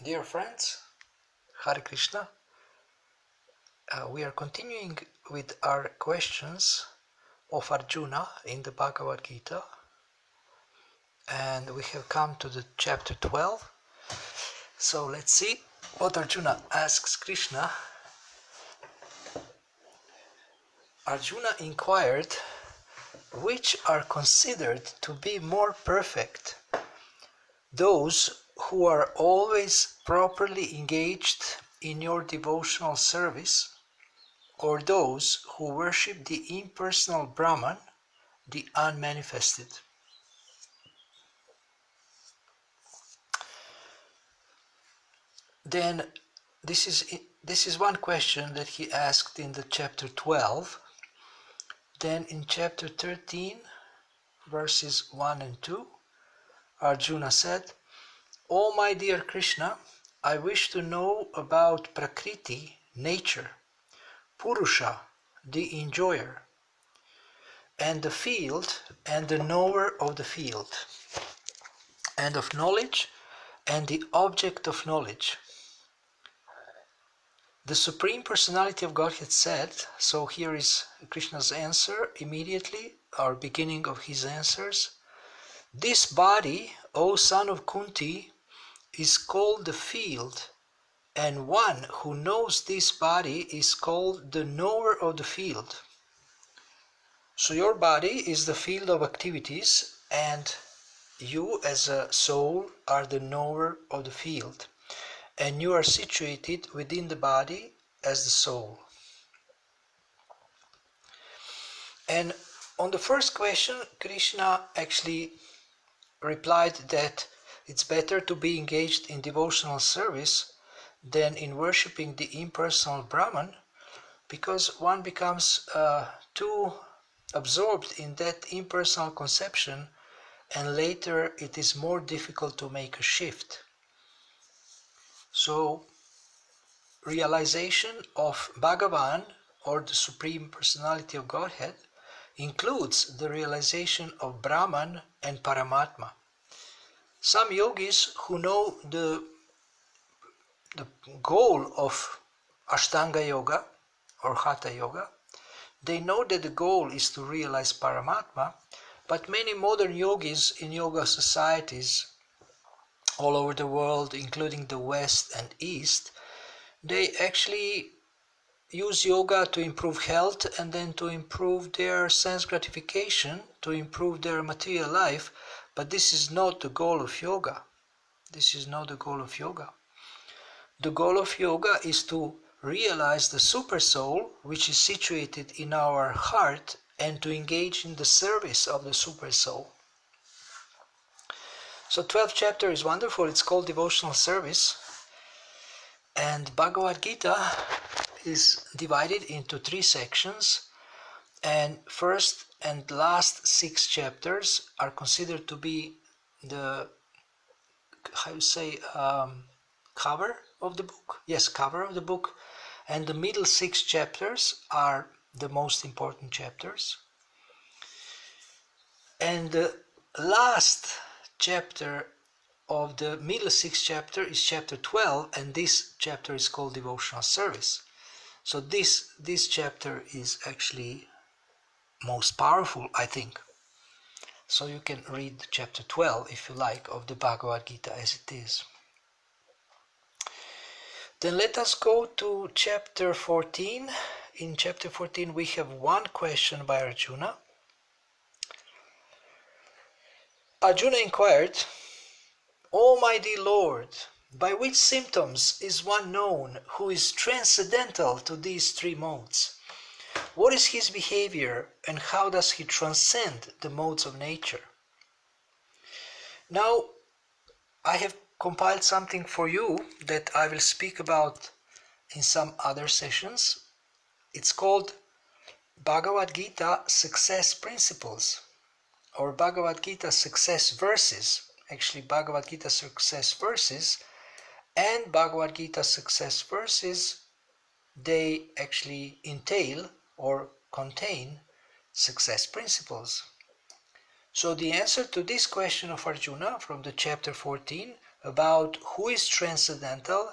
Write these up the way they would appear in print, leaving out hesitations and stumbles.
Dear friends, Hare Krishna. We are continuing with our questions of Arjuna in the Bhagavad Gita, and we have come to the chapter 12. So let's see what Arjuna asks Krishna. Arjuna inquired, which are considered to be more perfect, those who are always properly engaged in your devotional service, or those who worship the impersonal Brahman, the unmanifested? Then this is one question that he asked in the chapter 12. Then in chapter 13, verses 1 and 2, Arjuna said, "O my dear Krishna, I wish to know about Prakriti, nature, Purusha, the enjoyer, and the field and the knower of the field, and of knowledge and the object of knowledge." The Supreme Personality of Godhead said, so here is Krishna's answer immediately, or beginning of his answers. "This body, O son of Kunti, is called the field, and one who knows this body is called the knower of the field." So your body is the field of activities, and you as a soul are the knower of the field, and you are situated within the body as the soul. And on the first question, Krishna actually replied that it's better to be engaged in devotional service than in worshipping the impersonal Brahman, because one becomes too absorbed in that impersonal conception, and later it is more difficult to make a shift. So realization of Bhagavan, or the Supreme Personality of Godhead, includes the realization of Brahman and Paramatma. Some yogis who know the goal of Ashtanga Yoga or Hatha Yoga, they know that the goal is to realize Paramatma, but many modern yogis in yoga societies all over the world, including the West and East, they actually use yoga to improve health and then to improve their sense gratification, to improve their material life, but this is not the goal of yoga. This is not the goal of yoga. The goal of yoga is to realize the super soul, which is situated in our heart, and to engage in the service of the super soul. So 12th chapter is wonderful. It's called devotional service, and Bhagavad Gita is divided into 3 sections, and first and last 6 chapters are considered to be the, how you say, cover of the book. Yes, cover of the book. And the middle 6 chapters are the most important chapters. And the last chapter of the middle 6 chapter is chapter 12, and this chapter is called devotional service. So this chapter is actually most powerful, I think. So you can read chapter 12 if you like of the Bhagavad Gita as it is. Then let us go to chapter 14. In chapter 14 we have one question by Arjuna. Arjuna inquired, "O mighty Lord, by which symptoms is one known who is transcendental to these 3 modes? What is his behavior, and how does he transcend the modes of nature?" Now, I have compiled something for you that I will speak about in some other sessions. It's called Bhagavad Gita Success Principles, or Bhagavad Gita Success Verses. Actually, Bhagavad Gita Success Verses and Bhagavad Gita Success Verses, they actually entail or contain success principles. So the answer to this question of Arjuna from the chapter 14 about who is transcendental,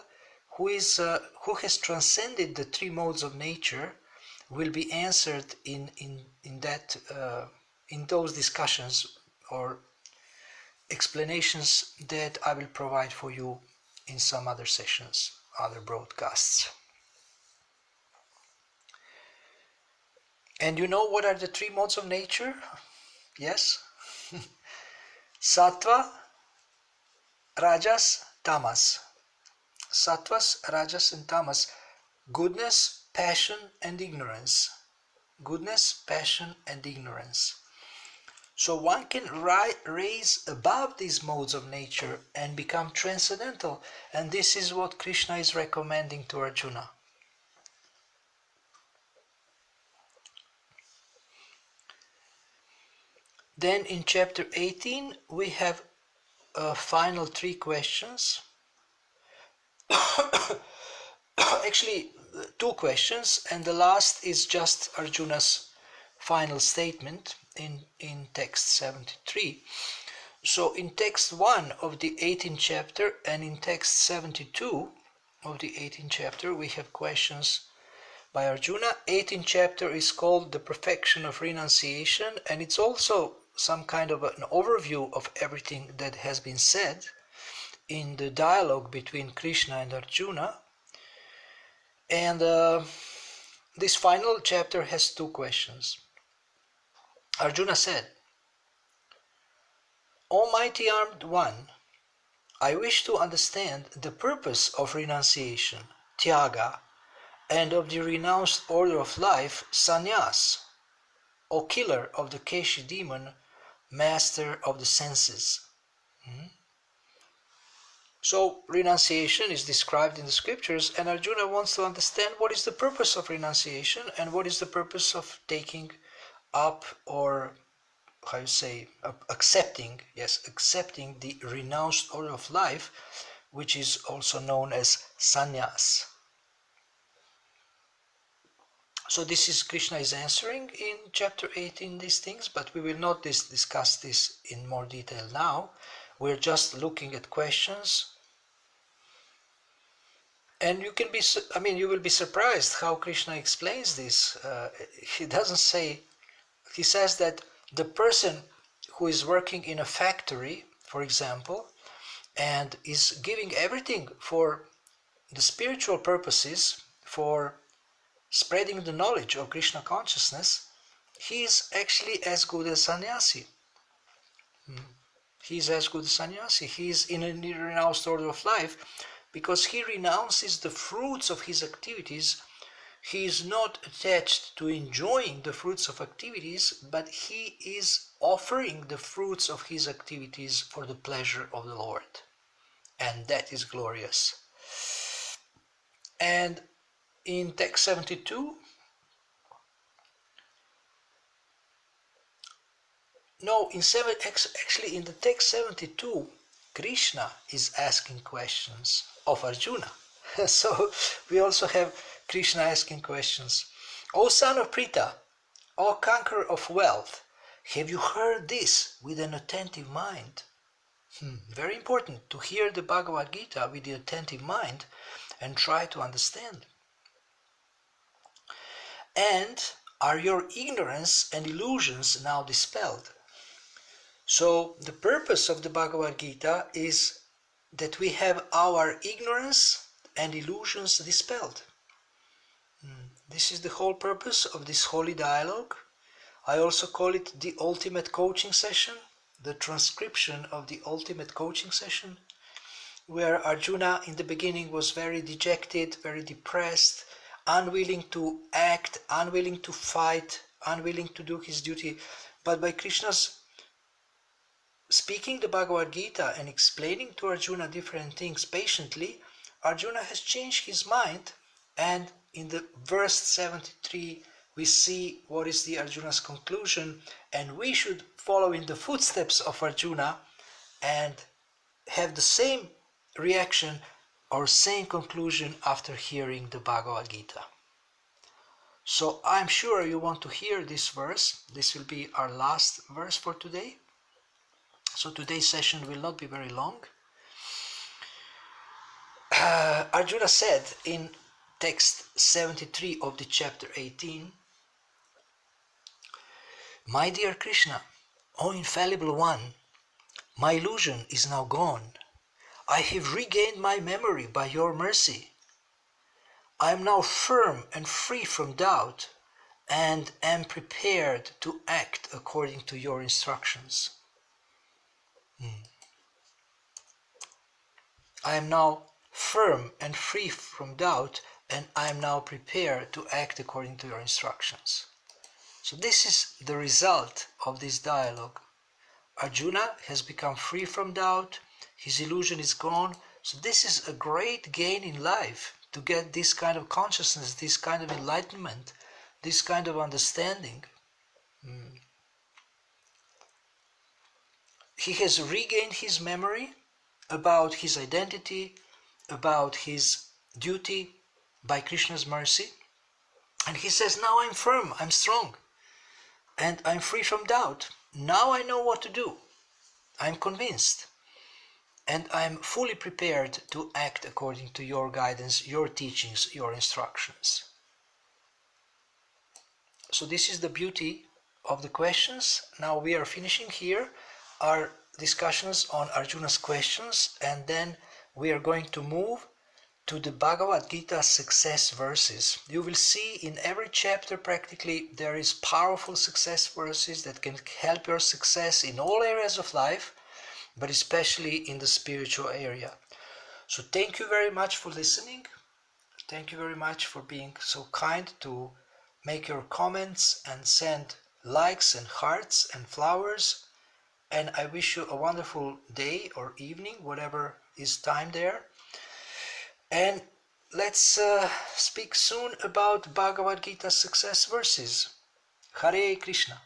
who has transcended the three modes of nature, will be answered in those discussions or explanations that I will provide for you in some other sessions, other broadcasts. And you know what are the three modes of nature? Yes? Sattva, Rajas, Tamas. Sattvas, Rajas and Tamas. Goodness, passion and ignorance. Goodness, passion and ignorance. So one can raise above these modes of nature and become transcendental. And this is what Krishna is recommending to Arjuna. Then in chapter 18 we have final three questions. Actually, two questions, and the last is just Arjuna's final statement in text 73. So in text 1 of the 18th chapter and in text 72 of the 18th chapter we have questions by Arjuna. 18th chapter is called the perfection of renunciation, and it's also some kind of an overview of everything that has been said in the dialogue between Krishna and Arjuna. And this final chapter has two questions. Arjuna said, Almighty Armed One, I wish to understand the purpose of renunciation, tyaga, and of the renounced order of life, sannyas, O killer of the Keshi demon, master of the senses. So renunciation is described in the scriptures, and Arjuna wants to understand what is the purpose of renunciation and what is the purpose of taking up, or how you say, accepting the renounced order of life, which is also known as sannyas. So this is Krishna is answering in chapter 18 these things, but we will not discuss this in more detail now. We're just looking at questions. And you will be surprised how Krishna explains this. He doesn't say, he says that the person who is working in a factory, for example, and is giving everything for the spiritual purposes, for spreading the knowledge of Krishna consciousness, he is actually as good as sannyasi. He is as good as sannyasi. He is in a renounced order of life because he renounces the fruits of his activities. He is not attached to enjoying the fruits of activities, but he is offering the fruits of his activities for the pleasure of the Lord. And that is glorious. And in text 72, actually in the text 72, Krishna is asking questions of Arjuna. So we also have Krishna asking questions. O son of Pritha, O conqueror of wealth, have you heard this with an attentive mind? Very important to hear the Bhagavad Gita with the attentive mind and try to understand. And are your ignorance and illusions now dispelled? So the purpose of the Bhagavad Gita is that we have our ignorance and illusions dispelled. This is the whole purpose of this holy dialogue. I also call it the ultimate coaching session, the transcription of the ultimate coaching session, where Arjuna in the beginning was very dejected, very depressed, unwilling to act, unwilling to fight, unwilling to do his duty. But by Krishna's speaking the Bhagavad Gita and explaining to Arjuna different things patiently, Arjuna has changed his mind, and in the verse 73 we see what is the Arjuna's conclusion, and we should follow in the footsteps of Arjuna and have the same reaction or same conclusion after hearing the Bhagavad Gita. So I'm sure you want to hear this verse. This will be our last verse for today. So today's session will not be very long. Arjuna said in text 73 of the chapter 18, "My dear Krishna, O infallible one, my illusion is now gone. I have regained my memory by your mercy. I am now firm and free from doubt and am prepared to act according to your instructions." I am now firm and free from doubt, and I am now prepared to act according to your instructions. So this is the result of this dialogue. Arjuna has become free from doubt, his illusion is gone. So this is a great gain in life, to get this kind of consciousness, this kind of enlightenment, this kind of understanding. He has regained his memory about his identity, about his duty by Krishna's mercy. And he says, now I'm firm, I'm strong, and I'm free from doubt. Now I know what to do. I'm convinced. And I'm fully prepared to act according to your guidance, your teachings, your instructions. So this is the beauty of the questions. Now we are finishing here our discussions on Arjuna's questions, and then we are going to move to the Bhagavad Gita success verses. You will see in every chapter practically there is powerful success verses that can help your success in all areas of life, but especially in the spiritual area. So thank you very much for listening. Thank you very much for being so kind to make your comments and send likes and hearts and flowers. And I wish you a wonderful day or evening, whatever is time there. And let's speak soon about Bhagavad Gita success verses. Hare Krishna.